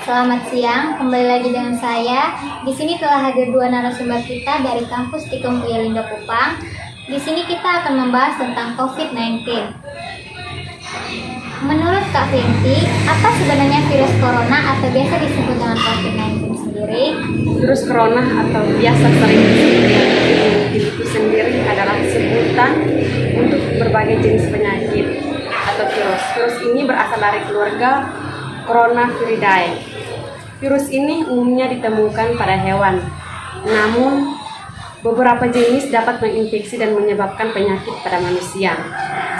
Selamat siang, kembali lagi dengan saya. Di sini telah hadir dua narasumber kita dari kampus Tikung Uyalindo Kupang. Di sini kita akan membahas tentang COVID-19. Menurut Kak Fenty, apa sebenarnya virus corona atau biasa disebut dengan COVID-19 sendiri? Virus corona atau biasa sering disebut COVID-19 itu sendiri adalah sebutan untuk berbagai jenis penyakit atau virus. Virus ini berasal dari keluarga Coronaviridae. Virus ini umumnya ditemukan pada hewan, namun beberapa jenis dapat menginfeksi dan menyebabkan penyakit pada manusia.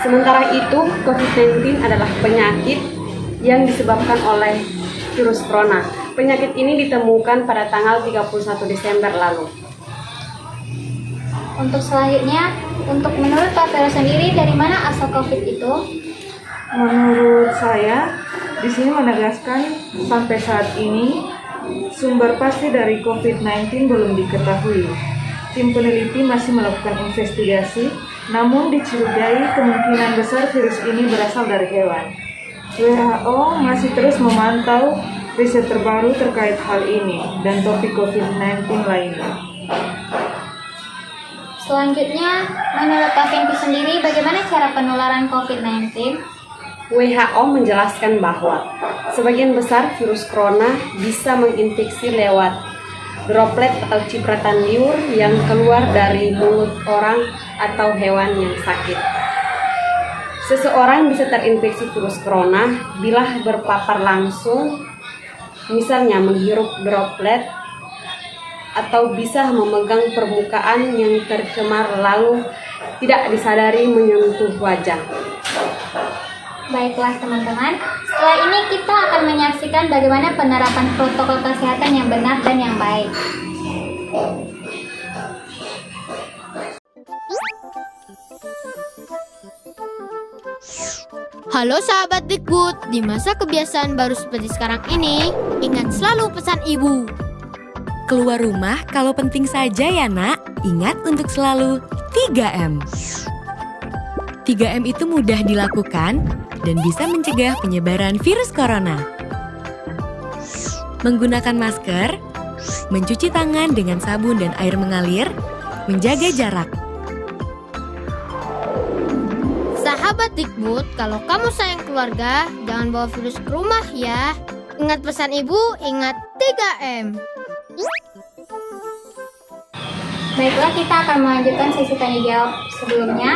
Sementara itu, COVID-19 adalah penyakit yang disebabkan oleh virus corona. Penyakit ini ditemukan pada tanggal 31 Desember lalu. Untuk selanjutnya, menurut Kak Vero sendiri, dari mana asal COVID itu? Menurut saya, di sini menegaskan sampai saat ini sumber pasti dari COVID-19 belum diketahui. Tim peneliti masih melakukan investigasi, namun dicurigai kemungkinan besar virus ini berasal dari hewan. WHO masih terus memantau riset terbaru terkait hal ini dan topik COVID-19 lainnya. Selanjutnya, menurut Kak Fenty sendiri, bagaimana cara penularan COVID-19? WHO menjelaskan bahwa sebagian besar virus corona bisa menginfeksi lewat droplet atau cipratan liur yang keluar dari mulut orang atau hewan yang sakit. Seseorang bisa terinfeksi virus corona bila berpapar langsung, misalnya menghirup droplet, atau bisa memegang permukaan yang tercemar lalu tidak disadari menyentuh wajah. Baiklah teman-teman, setelah ini kita akan menyaksikan bagaimana penerapan protokol kesehatan yang benar dan yang baik. Halo sahabat Dikbud, di masa kebiasaan baru seperti sekarang ini, ingat selalu pesan ibu. Keluar rumah kalau penting saja ya nak, ingat untuk selalu 3M. 3M itu mudah dilakukan dan bisa mencegah penyebaran virus corona. Menggunakan masker, mencuci tangan dengan sabun dan air mengalir, menjaga jarak. Sahabat Dikbud, kalau kamu sayang keluarga, jangan bawa virus ke rumah ya. Ingat pesan ibu, ingat 3M. Baiklah, kita akan melanjutkan sesi tanya jawab sebelumnya.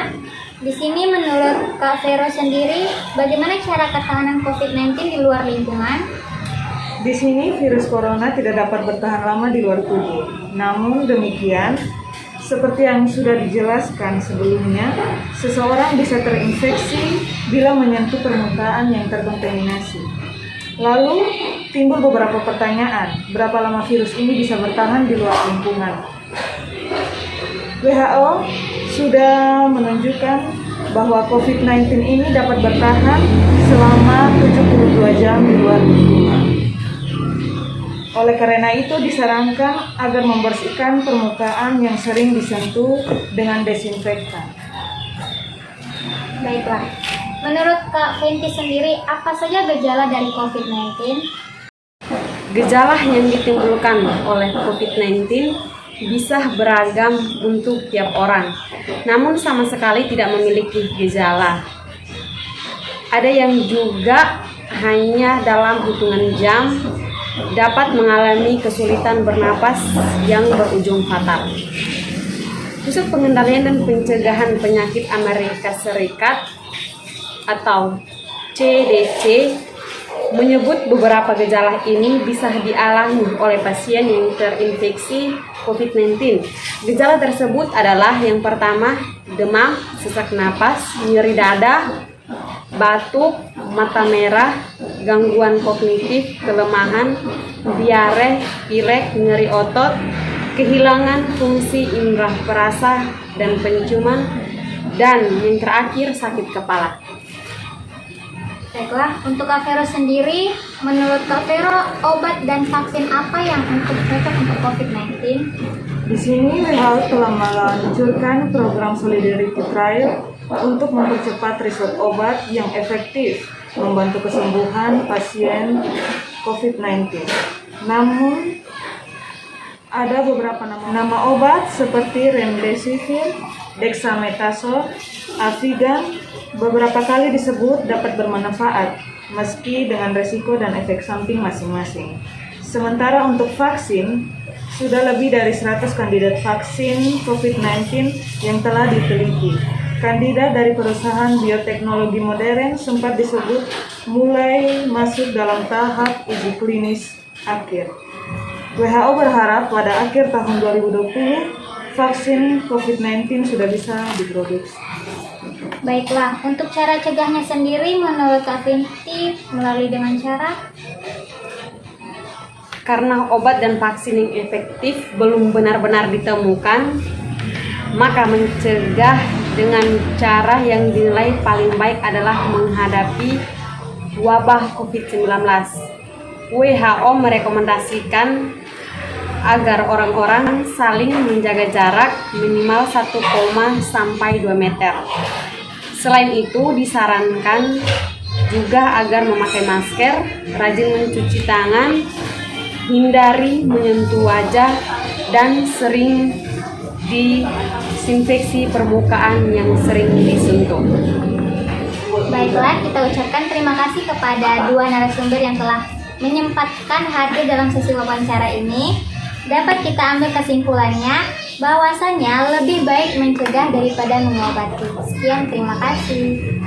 Di sini menurut Kak Vero sendiri, bagaimana cara ketahanan COVID-19 di luar lingkungan? Di sini virus corona tidak dapat bertahan lama di luar tubuh. Namun demikian, seperti yang sudah dijelaskan sebelumnya, seseorang bisa terinfeksi bila menyentuh permukaan yang terkontaminasi. Lalu timbul beberapa pertanyaan, berapa lama virus ini bisa bertahan di luar lingkungan? WHO sudah menunjukkan bahwa COVID-19 ini dapat bertahan selama 72 jam di luar lingkungan. Oleh karena itu disarankan agar membersihkan permukaan yang sering disentuh dengan desinfektan. Baiklah, menurut Kak Fenty sendiri, apa saja gejala dari COVID-19? Gejala yang ditimbulkan oleh COVID-19 bisa beragam untuk tiap orang, namun sama sekali tidak memiliki gejala. Ada yang juga hanya dalam hitungan jam dapat mengalami kesulitan bernapas yang berujung fatal. Pusat Pengendalian dan Pencegahan Penyakit Amerika Serikat atau CDC menyebut beberapa gejala ini bisa dialami oleh pasien yang terinfeksi COVID-19. Gejala tersebut adalah yang pertama, demam, sesak napas, nyeri dada, batuk, mata merah, gangguan kognitif, kelemahan, diare, pilek, nyeri otot, kehilangan fungsi indera perasa dan penciuman, dan yang terakhir sakit kepala. Baiklah, untuk Kak Vero sendiri, menurut Kak Vero, obat dan vaksin apa yang cocok untuk COVID-19? Di sini WHO telah meluncurkan program Solidarity Trial untuk mempercepat riset obat yang efektif, membantu kesembuhan pasien COVID-19. Namun, ada beberapa nama obat seperti remdesivir, dexamethasone, Avigan beberapa kali disebut dapat bermanfaat, meski dengan resiko dan efek samping masing-masing. Sementara untuk vaksin, sudah lebih dari 100 kandidat vaksin COVID-19 yang telah diteliti. Kandidat dari perusahaan bioteknologi modern sempat disebut mulai masuk dalam tahap uji klinis akhir. WHO berharap pada akhir tahun 2020, vaksin COVID-19 sudah bisa diproduksi. Baiklah, untuk cara cegahnya sendiri menurut Kak Vinti melalui dengan cara Karena obat dan vaksin yang efektif belum benar-benar ditemukan, maka mencegah dengan cara yang dinilai paling baik adalah menghadapi wabah COVID-19. WHO merekomendasikan agar orang-orang saling menjaga jarak minimal 1, sampai 2 meter. Selain itu, disarankan juga agar memakai masker, rajin mencuci tangan, hindari menyentuh wajah, dan sering disinfeksi permukaan yang sering disentuh. Baiklah, kita ucapkan terima kasih kepada dua narasumber yang telah menyempatkan hadir dalam sesi wawancara ini. Dapat kita ambil kesimpulannya bahwasannya lebih baik mencegah daripada mengobati. Sekian, terima kasih.